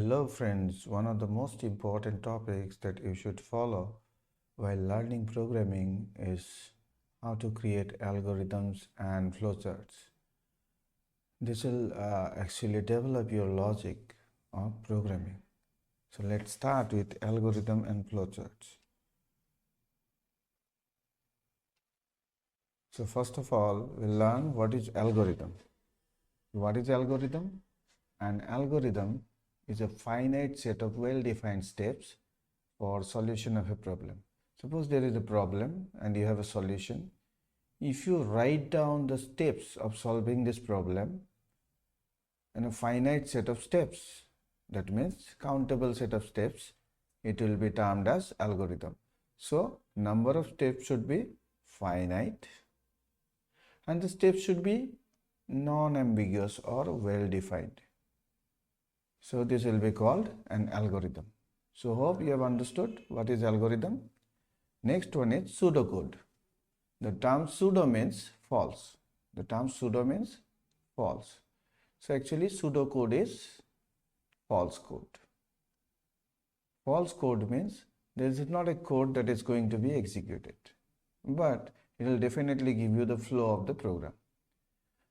Hello friends, one of the most important topics that you should follow while learning programming is how to create algorithms and flowcharts. This will actually develop your logic of programming. So let's start with algorithm and flowcharts. So first of all, we'll learn what is algorithm. What is algorithm? An algorithm is a finite set of well-defined steps for solution of a problem. Suppose there is a problem and you have a solution. If you write down the steps of solving this problem in a finite set of steps, that means countable set of steps, it will be termed as algorithm. So number of steps should be finite and the steps should be non-ambiguous or well-defined. So this will be called an algorithm. So hope you have understood what is algorithm. Next one is pseudocode. The term pseudo means false. The term pseudo means false. So actually pseudocode is false code. False code means there is not a code that is going to be executed, but it will definitely give you the flow of the program.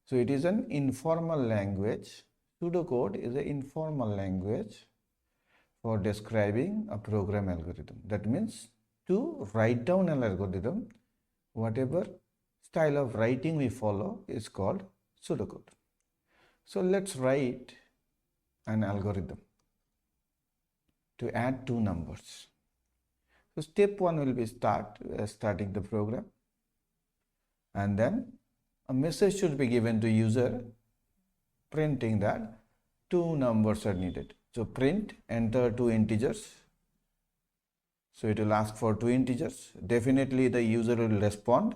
So it is an informal language. Pseudocode is an informal language for describing a program algorithm. That means to write down an algorithm, whatever style of writing we follow is called pseudocode. So let's write an algorithm to add two numbers. So step one will be starting the program, and then a message should be given to user printing that two numbers are needed. So print enter two integers. So it will ask for two integers. Definitely the user will respond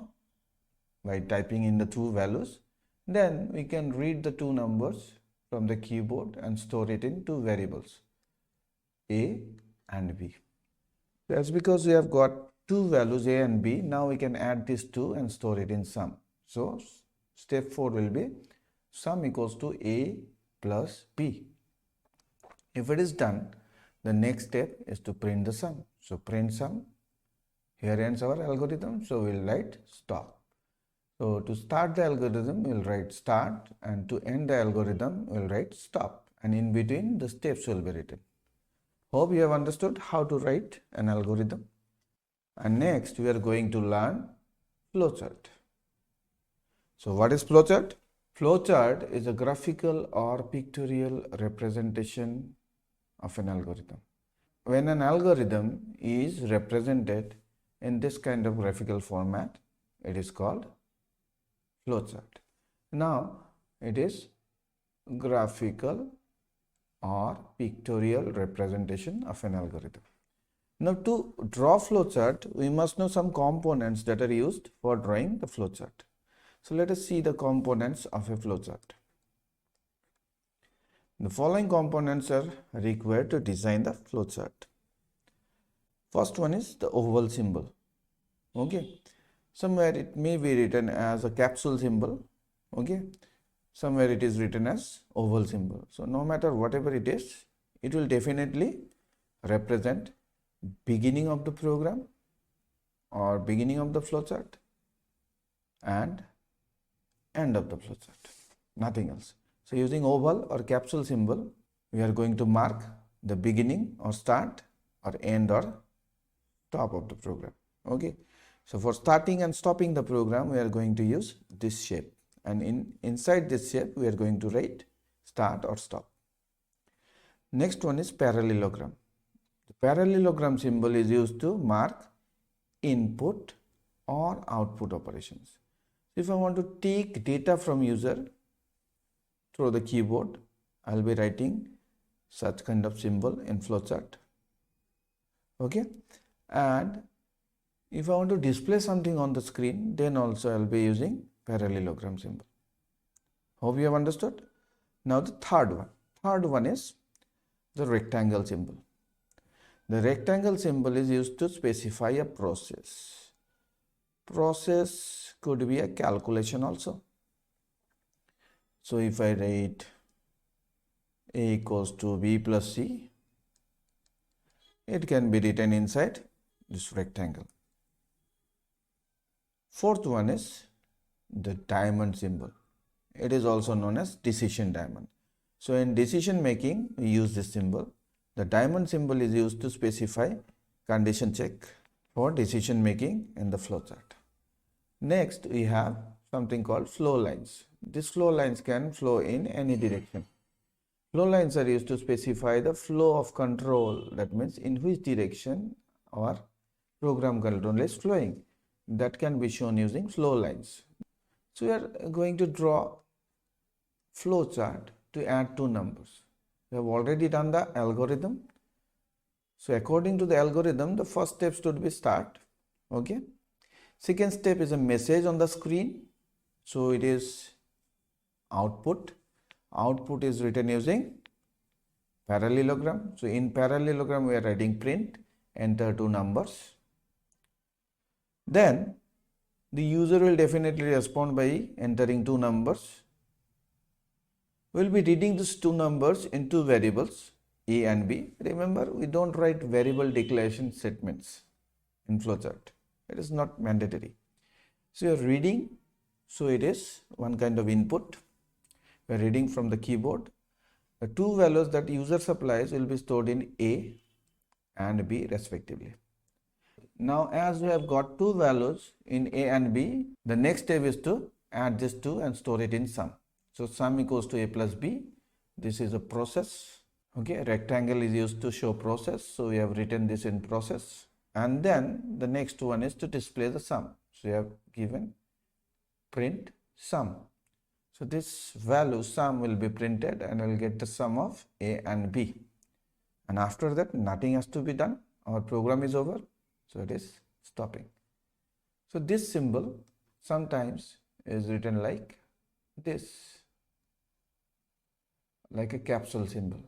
by typing in the two values. Then we can read the two numbers from the keyboard and store it in two variables, A and B. That's because we have got two values A and B. Now we can add these two and store it in sum. So step 4 will be sum equals to A plus B. If it is done, the next step is to print the sum. So print sum. Here ends our algorithm. So we'll write stop. So to start the algorithm, we'll write start, and to end the algorithm, we'll write stop. And in between, the steps will be written. Hope you have understood how to write an algorithm. And next, we are going to learn flowchart. So what is flowchart? Flowchart is a graphical or pictorial representation of an algorithm. When an algorithm is represented in this kind of graphical format, it is called flowchart. Now, it is graphical or pictorial representation of an algorithm. Now, to draw flowchart, we must know some components that are used for drawing the flowchart. So let us see the components of a flowchart. The following components are required to design the flowchart. First one is the oval symbol. Okay. Somewhere it may be written as a capsule symbol. Okay. Somewhere it is written as oval symbol. So no matter whatever it is, it will definitely represent beginning of the program or beginning of the flowchart and end of the flowchart, nothing else. So using oval or capsule symbol, we are going to mark the beginning or start or end or stop of the program. Okay. So for starting and stopping the program, we are going to use this shape, and inside this shape, we are going to write start or stop. Next one is parallelogram. The parallelogram symbol is used to mark input or output operations. If I want to take data from user through the keyboard, I'll be writing such kind of symbol in flowchart. Okay. And if I want to display something on the screen, then also I'll be using parallelogram symbol. Hope you have understood. Now the third one is the rectangle symbol. The rectangle symbol is used to specify a process. Process could be a calculation also. So if I write A equals to B plus C. It can be written inside this rectangle. Fourth one is the diamond symbol. It is also known as decision diamond. So in decision making, we use this symbol. The diamond symbol is used to specify condition check for decision making in the flowchart. Next, we have something called flow lines. These flow lines can flow in any direction. Flow lines are used to specify the flow of control. That means in which direction our program control is flowing. That can be shown using flow lines. So we are going to draw flowchart to add two numbers. We have already done the algorithm. So according to the algorithm, the first step should be start. Okay. Second step is a message on the screen. So it is output. Output is written using parallelogram. So in parallelogram, we are writing print, enter two numbers. Then the user will definitely respond by entering two numbers. We will be reading these two numbers in two variables, A and B. Remember, we don't write variable declaration statements in flowchart. It is not mandatory. So you are reading, so it is one kind of input. We are reading from the keyboard. The two values that user supplies will be stored in A and B respectively. Now as we have got two values in A and B, the next step is to add these two and store it in sum. So sum equals to A plus B. This is a process. Okay, rectangle is used to show process. So we have written this in process. And then the next one is to display the sum. So we have given print sum. So this value sum will be printed and I will get the sum of A and B. And after that, nothing has to be done. Our program is over. So it is stopping. So this symbol sometimes is written like this, like a capsule symbol.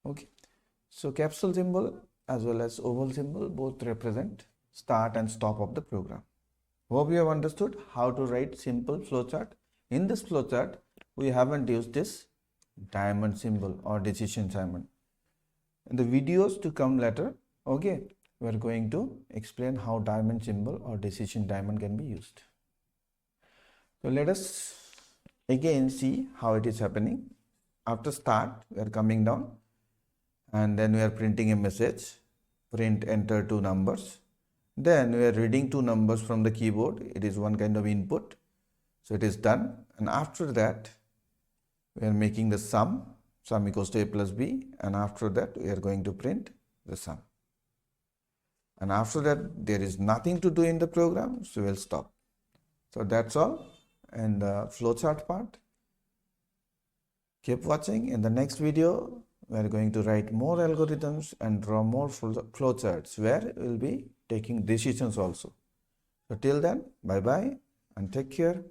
Okay. So capsule symbol as well as oval symbol both represent start and stop of the program. Hope you have understood how to write simple flowchart. In this flowchart, we haven't used this diamond symbol or decision diamond. In the videos to come later, okay, we are going to explain how diamond symbol or decision diamond can be used. So let us again see how it is happening. After start, we are coming down and then we are printing a message, print enter two numbers. Then we are reading two numbers from the keyboard. It is one kind of input. So it is done. And after that, we are making the sum equals to A plus B, and after that we are going to print the sum. And after that there is nothing to do in the program, so we will stop. So that's all in the flowchart part. Keep watching. In the next video, we are going to write more algorithms and draw more flowcharts where we will be taking decisions also. So till then, bye bye and take care.